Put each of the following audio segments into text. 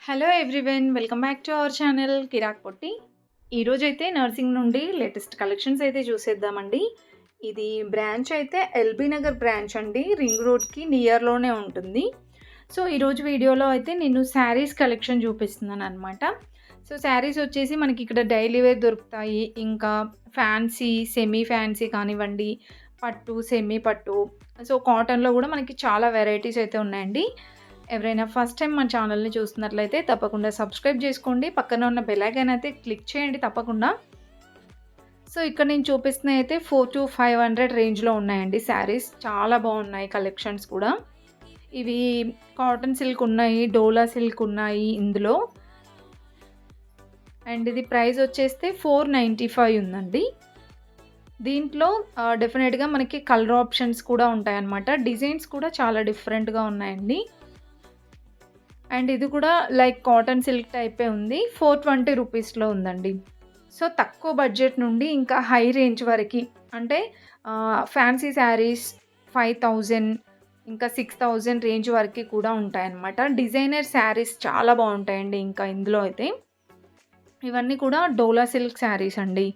Hello everyone, welcome back to our channel Kiraak Potti. ఈరోజైతే nursing నుండి latest collections అయితే చూసేద్దామండి. ఇది బ్రాంచ్ అయితే ఎల్బీ నగర్ బ్రాంచ్ అండి, రింగ్ రోడ్కి నియర్లోనే ఉంటుంది. సో ఈరోజు వీడియోలో అయితే నేను శారీస్ కలెక్షన్ చూపిస్తున్నాను అనమాట. సో శారీస్ వచ్చేసి మనకి ఇక్కడ డైలీ వేర్ దొరుకుతాయి, ఇంకా ఫ్యాన్సీ సెమీ ఫ్యాన్సీ కానివ్వండి, పట్టు సెమీ పట్టు, సో కాటన్లో కూడా మనకి చాలా వెరైటీస్ అయితే ఉన్నాయండి. ఎవరైనా ఫస్ట్ టైం మన ఛానల్ని చూస్తున్నట్లయితే తప్పకుండా సబ్స్క్రైబ్ చేసుకోండి, పక్కన ఉన్న బెల్ ఐకాన్ అయితే క్లిక్ చేయండి తప్పకుండా. సో ఇక్కడ నేను చూపిస్తున్న అయితే 400 to 500 రేంజ్లో ఉన్నాయండి శారీస్. చాలా బాగున్నాయి కలెక్షన్స్ కూడా. ఇవి కాటన్ సిల్క్ ఉన్నాయి, డోలా సిల్క్ ఉన్నాయి ఇందులో. అండ్ ఇది ప్రైస్ వచ్చేస్తే 495 ఉందండి. దీంట్లో డెఫినెట్గా మనకి కలర్ ఆప్షన్స్ కూడా ఉంటాయన్నమాట. డిజైన్స్ కూడా చాలా డిఫరెంట్గా ఉన్నాయండి. అండ్ ఇది కూడా లైక్ కాటన్ సిల్క్ టైపే ఉంది. 420 రూపీస్లో ఉందండి. సో తక్కువ బడ్జెట్ నుండి ఇంకా హై రేంజ్ వరకు, అంటే ఫ్యాన్సీ శారీస్ 5000 ఇంకా 6000 రేంజ్ వరకు కూడా ఉంటాయన్నమాట. డిజైనర్ శారీస్ చాలా బాగుంటాయండి. ఇంకా ఇందులో అయితే ఇవన్నీ కూడా డోలా సిల్క్ శారీస్ అండి.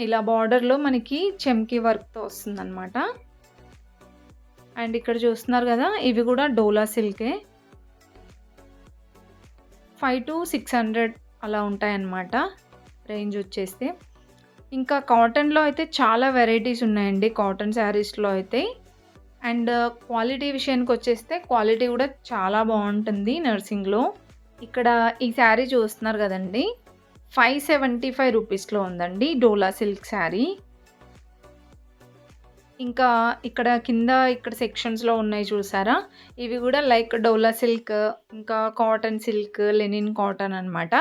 ఇలా బార్డర్లో మనకి చెమ్కీ వర్క్తో వస్తుందన్నమాట. అండ్ ఇక్కడ చూస్తున్నారు కదా, ఇవి కూడా డోలా సిల్కే. 500 to 600 అలా ఉంటాయన్నమాట రేంజ్ వచ్చేస్తే. ఇంకా కాటన్లో అయితే చాలా వెరైటీస్ ఉన్నాయండి కాటన్ శారీస్లో అయితే. అండ్ క్వాలిటీ విషయానికి వచ్చేస్తే క్వాలిటీ కూడా చాలా బాగుంటుంది నర్సింగ్లో. ఇక్కడ ఈ శారీ చూస్తున్నారు కదండి, 575 రూపీస్లో ఉందండి డోలా సిల్క్ శారీ. ఇంకా ఇక్కడ కింద ఇక్కడ సెక్షన్స్లో ఉన్నాయి చూసారా, ఇవి కూడా లైక్ డోలా సిల్క్, ఇంకా కాటన్ సిల్క్, లెనిన్ కాటన్ అనమాట.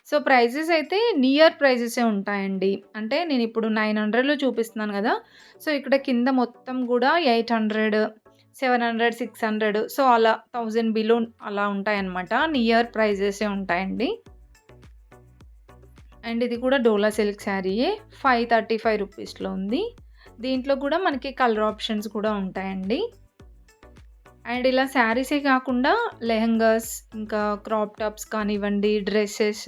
సో ప్రైజెస్ అయితే నియర్ ప్రైజెసే ఉంటాయండి. అంటే నేను ఇప్పుడు 900లో చూపిస్తున్నాను కదా, సో ఇక్కడ కింద మొత్తం కూడా 800, 700, 600, సో అలా 1000 బిలో అలా ఉంటాయన్నమాట. నియర్ ప్రైజెసే ఉంటాయండి. అండ్ ఇది కూడా డోలా సిల్క్ శారీయే, 535 రూపీస్లో ఉంది. దీంట్లో కూడా మనకి కలర్ ఆప్షన్స్ కూడా ఉంటాయండి. అండ్ ఇలా శారీసే కాకుండా లెహంగాస్, ఇంకా క్రాప్ టాప్స్ కానివ్వండి, డ్రెస్సెస్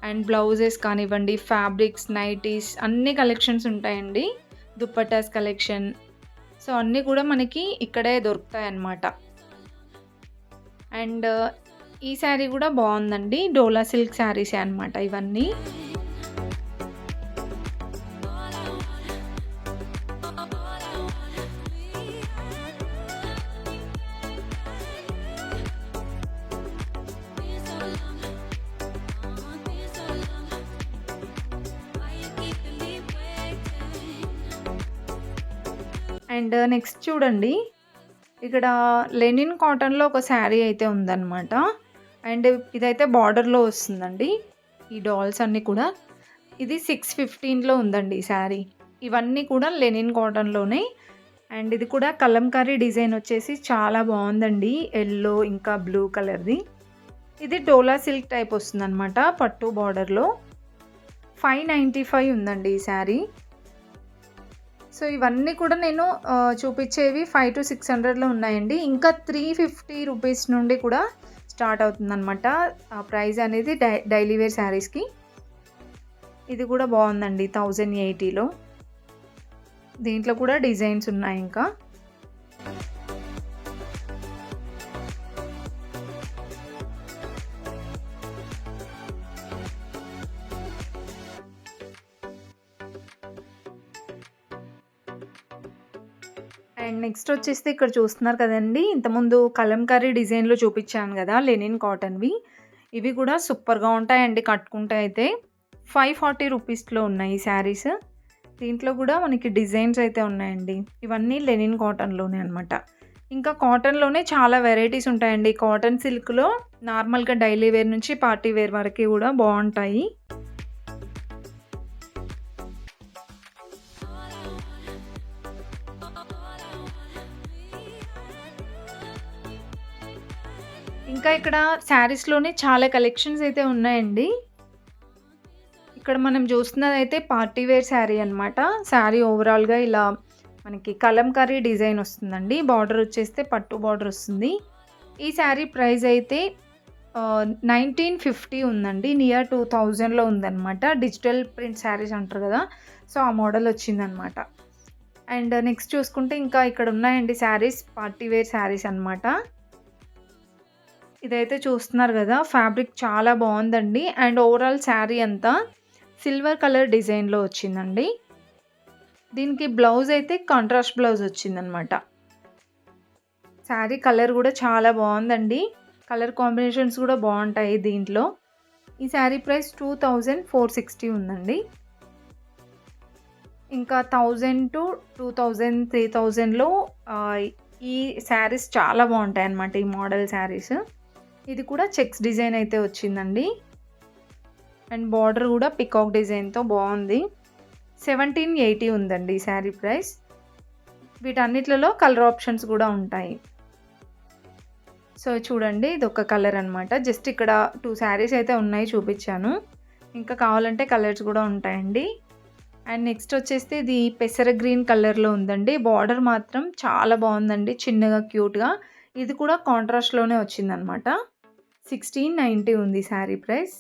అండ్ బ్లౌజెస్ కానివ్వండి, ఫ్యాబ్రిక్స్, నైటీస్ అన్ని కలెక్షన్స్ ఉంటాయండి. దుప్పటాస్ కలెక్షన్, సో అన్నీ కూడా మనకి ఇక్కడే దొరుకుతాయి అన్నమాట. అండ్ ఈ శారీ కూడా బాగుందండి, డోలా సిల్క్ శారీసే అనమాట ఇవన్నీ. అండ్ నెక్స్ట్ చూడండి, ఇక్కడ లెనిన్ కాటన్లో ఒక శారీ అయితే ఉందన్నమాట. అండ్ ఇదైతే బార్డర్లో వస్తుందండి. ఈ డాల్స్ అన్నీ కూడా ఇది 615లో ఉందండి ఈ శారీ. ఇవన్నీ కూడా లెనిన్ కాటన్లోనే. అండ్ ఇది కూడా కలంకారీ డిజైన్ వచ్చేసి చాలా బాగుందండి, ఎల్లో ఇంకా బ్లూ కలర్ది. ఇది డోలా సిల్క్ టైప్ వస్తుందన్నమాట, పట్టు బార్డర్లో. 595 ఉందండి ఈ శారీ. సో ఇవన్నీ కూడా నేను చూపించేవి 500 to 600లో ఉన్నాయండి. ఇంకా 350 రూపీస్ నుండి కూడా స్టార్ట్ అవుతుందన్నమాట ఆ ప్రైస్ అనేది డైలీ వేర్ శారీస్కి. ఇది కూడా బాగుందండి, 1080లో. దీంట్లో కూడా డిజైన్స్ ఉన్నాయి ఇంకా. అండ్ నెక్స్ట్ వచ్చేసి ఇక్కడ చూస్తున్నారు కదండి, ఇంతకుముందు కలంకారీ డిజైన్లో చూపించాను కదా లెనిన్ కాటన్వి. ఇవి కూడా సూపర్గా ఉంటాయండి కట్టుకుంటే అయితే. 540 రూపీస్లో ఉన్నాయి ఈ శారీస్. దీంట్లో కూడా మనకి డిజైన్స్ అయితే ఉన్నాయండి. ఇవన్నీ లెనిన్ కాటన్లోనే అనమాట. ఇంకా కాటన్లోనే చాలా వెరైటీస్ ఉంటాయండి. కాటన్ సిల్క్లో నార్మల్గా డైలీ వేర్ నుంచి పార్టీ వేర్ వరకు కూడా బాగుంటాయి. ఇంకా ఇక్కడ శారీస్లోనే చాలా కలెక్షన్స్ అయితే ఉన్నాయండి. ఇక్కడ మనం చూస్తున్నది అయితే పార్టీ వేర్ శారీ అనమాట. శారీ ఓవరాల్గా ఇలా మనకి కలంకారీ డిజైన్ వస్తుందండి. బార్డర్ వచ్చేస్తే పట్టు బార్డర్ వస్తుంది. ఈ శారీ ప్రైస్ అయితే 1950 ఉందండి. నియర్ 2000లో ఉందనమాట. డిజిటల్ ప్రింట్ శారీస్ అంటారు కదా! సో, ఆ మోడల్ వచ్చిందనమాట. అండ్ నెక్స్ట్ చూసుకుంటే ఇంకా ఇక్కడ ఉన్నాయండి శారీస్. పార్టీ వేర్ శారీస్ అనమాట. ఇదైతే చూస్తున్నారు కదా! ఫ్యాబ్రిక్ చాలా బావుందండి. అండ్ ఓవరాల్ శారీ అంతా సిల్వర్ కలర్ డిజైన్‌లో వచ్చిందండి. దీనికి బ్లౌజ్ అయితే కాంట్రాస్ట్ బ్లౌజ్ వచ్చిందనమాట. శారీ కలర్ కూడా చాలా బావుందండి. కలర్ కాంబినేషన్స్ కూడా బావుంటాయి దీంట్లో. ఈ శారీ ప్రైస్ 2460 ఉందండి. ఇంకా 1000-2000, 3000లో ఈ శారీస్ చాలా బావుంటాయన్నమాట. ఈ మోడల్ శారీస్. ఇది కూడా చెక్స్ డిజైన్ అయితే వచ్చిందండి. అండ్ బార్డర్ కూడా పికాక్ డిజైన్‌తో బావుంది. 1780 ఉందండి ఈ శారీ ప్రైస్. వీటన్నిట్లలో కలర్ ఆప్షన్స్ కూడా ఉంటాయి. సో, చూడండి ఇదొక కలర్ అనమాట. జస్ట్ ఇక్కడ 2 శారీస్ అయితే ఉన్నాయి చూపిచ్చాను. ఇంకా కావాలంటే కలర్స్ కూడా ఉంటాయండి. అండ్ నెక్స్ట్ వచ్చేసి ఇది పెసర గ్రీన్ కలర్‌లో ఉందండి. బార్డర్ మాత్రం చాలా బావుందండి. చిన్నగా క్యూట్‌గా. ఇది కూడా కాంట్రాస్ట్‌లోనే వచ్చిందనమాట. 1690 ఉంది శారీ ప్రైస్.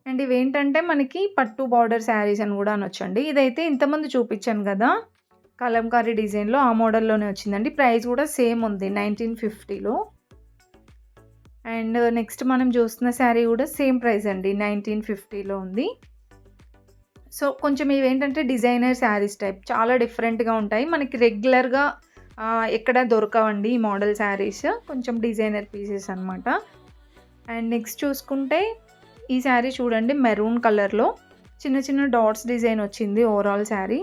అండ్ ఇవేంటంటే మనకి పట్టు బార్డర్ శారీస్ అని కూడా అనొచ్చండి. ఇదైతే ఇంతకుముందు చూపిచ్చాను కదా! కలంకారీ డిజైన్‌లో ఆ మోడల్‌లోనే వచ్చిందండి. ప్రైస్ కూడా సేమ్ ఉంది 1950లో. అండ్ నెక్స్ట్ మనం చూస్తున్న శారీ కూడా సేమ్ ప్రైస్ అండి. 1950లో ఉంది. సో, కొంచెం ఇవేంటంటే డిజైనర్ శారీస్ టైప్. చాలా డిఫరెంట్‌గా ఉంటాయి. మనకి రెగ్యులర్‌గా ఎక్కడ దొరకవండి ఈ మోడల్ శారీస్. కొంచెం డిజైనర్ పీసెస్ అనమాట. అండ్ నెక్స్ట్ చూసుకుంటే ఈ శారీ చూడండి మెరూన్ కలర్‌లో చిన్న చిన్న డాట్స్ డిజైన్ వచ్చింది ఓవరాల్ శారీ.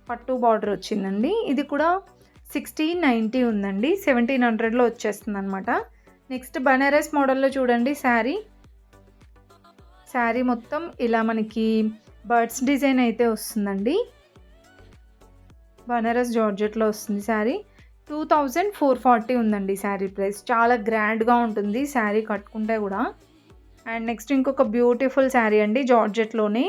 పట్టు బార్డర్ వచ్చిందండి. ఇది కూడా 1690 ఉందండి. 1700లో వచ్చేస్తుందనమాట. నెక్స్ట్ బనారస్ మోడల్‌లో చూడండి శారీ. శారీ మొత్తం ఇలా మనకి బర్డ్స్ డిజైన్ అయితే వస్తుందండి. బనారస్ జార్జెట్‌లో వస్తుంది శారీ. 2440 ఉందండి శారీ ప్రైస్. చాలా గ్రాండ్‌గా ఉంటుంది శారీ కట్టుకుంటే కూడా. అండ్ నెక్స్ట్ ఇంకొక బ్యూటిఫుల్ శారీ అండి జార్జెట్‌లోనే.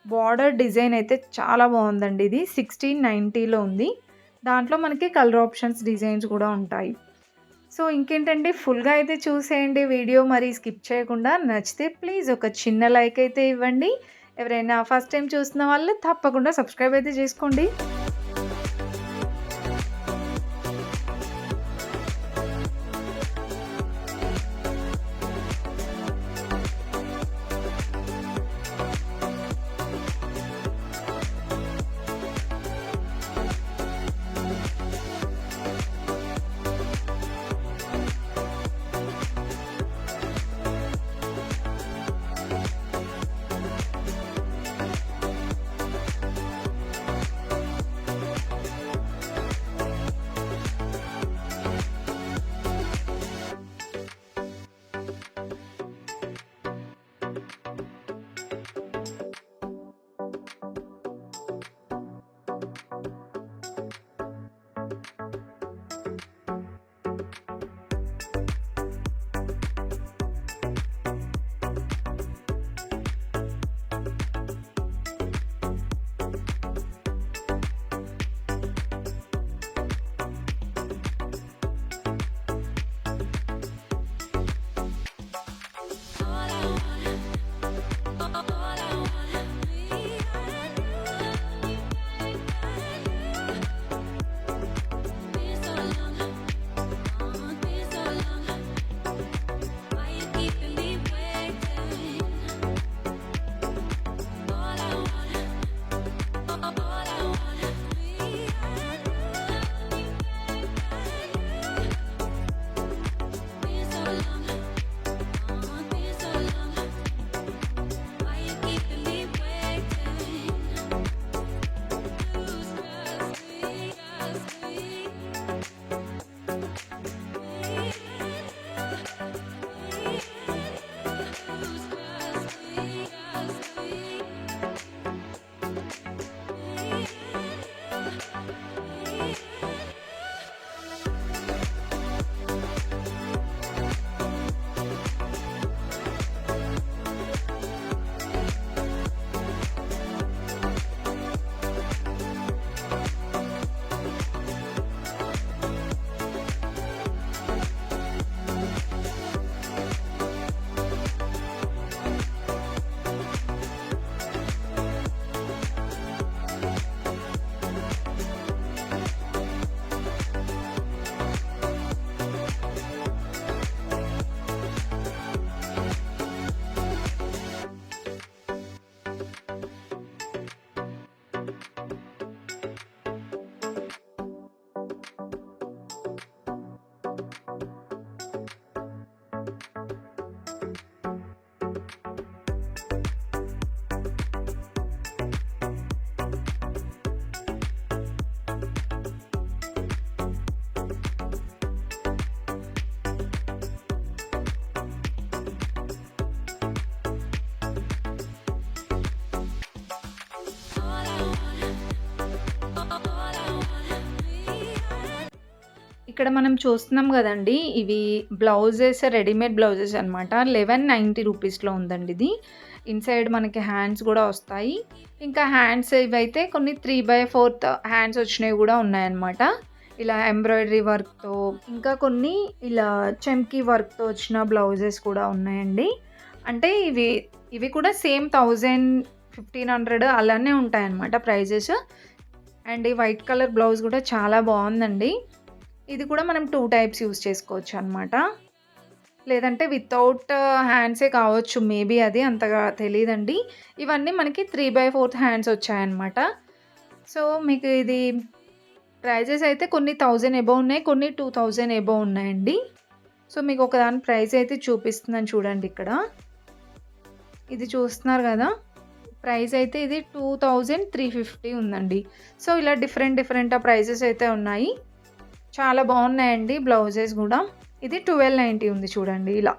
బార్డర్ డిజైన్ అయితే చాలా బాగుందండి. ఇది 1690లో ఉంది. దాంట్లో మనకి కలర్ ఆప్షన్స్ డిజైన్స్ కూడా ఉంటాయి. సో, ఇంకేంటండి ఫుల్‌గా అయితే చూసేయండి వీడియో. మరి స్కిప్ చేయకుండా. నచ్చితే ప్లీజ్ ఒక చిన్న లైక్ అయితే ఇవ్వండి. ఎవరైనా ఫస్ట్ టైం చూస్తున్న వాళ్ళు తప్పకుండా సబ్స్క్రైబ్ అయితే చేసుకోండి. ఇక్కడ మనం చూస్తున్నాం గదండీ! ఇవి బ్లౌజెస్ రెడీమేడ్ బ్లౌజెస్ అనమాట. 1190 రూపీస్‌లో ఉందండి ఇది. ఇన్‌సైడ్ మనకి హ్యాండ్స్ గూడా వస్తాయి. ఇంకా హ్యాండ్స్ ఇవైతే కొన్ని 3/4 హ్యాండ్స్ వచ్చినవి గూడా ఉన్నాయన్నమాట. ఇలా ఎంబ్రాయిడరీ వర్క్‌తో ఇంకా కొన్ని ఇలా చమ్కీ వర్క్‌తో వచ్చిన బ్లౌజెస్ కూడా ఉన్నాయండి. అంటే ఇవి కూడా సేమ్ 1000, 1500 అలానే ఉంటాయన్నమాట ప్రైజెస్. అండ్ ఈ వైట్ కలర్ బ్లౌజ్ గూడా చాలా బావుందండి. ఇది కూడా మనం 2 టైప్స్ యూజ్ చేసుకోవచ్చనమాట. లేదంటే వితౌట్ హ్యాండ్సే కావచ్చు మేబీ అది అంతగా తెలీదండి. ఇవన్నీ మనకి 3/4 హ్యాండ్స్ వచ్చాయన్నమాట. సో, మీకు ఇది ప్రైజెస్ అయితే కొన్ని 1000 అబోవ్ ఉన్నాయి. కొన్ని 2000 అబోవ్ ఉన్నాయండి. సో, మీకు ఒకదాని ప్రైస్ అయితే చూపిస్తున్నాను చూడండి ఇక్కడ. ఇది చూస్తున్నారు గదా! ప్రైస్ అయితే ఇది 2350 ఉందండి. సో, ఇలా డిఫరెంట్ ప్రైజెస్ అయితే ఉన్నాయి. చాలా బాగున్నాయండి బ్లౌజెస్ గూడా. ఇది 1290 ఉంది చూడండి ఇలా.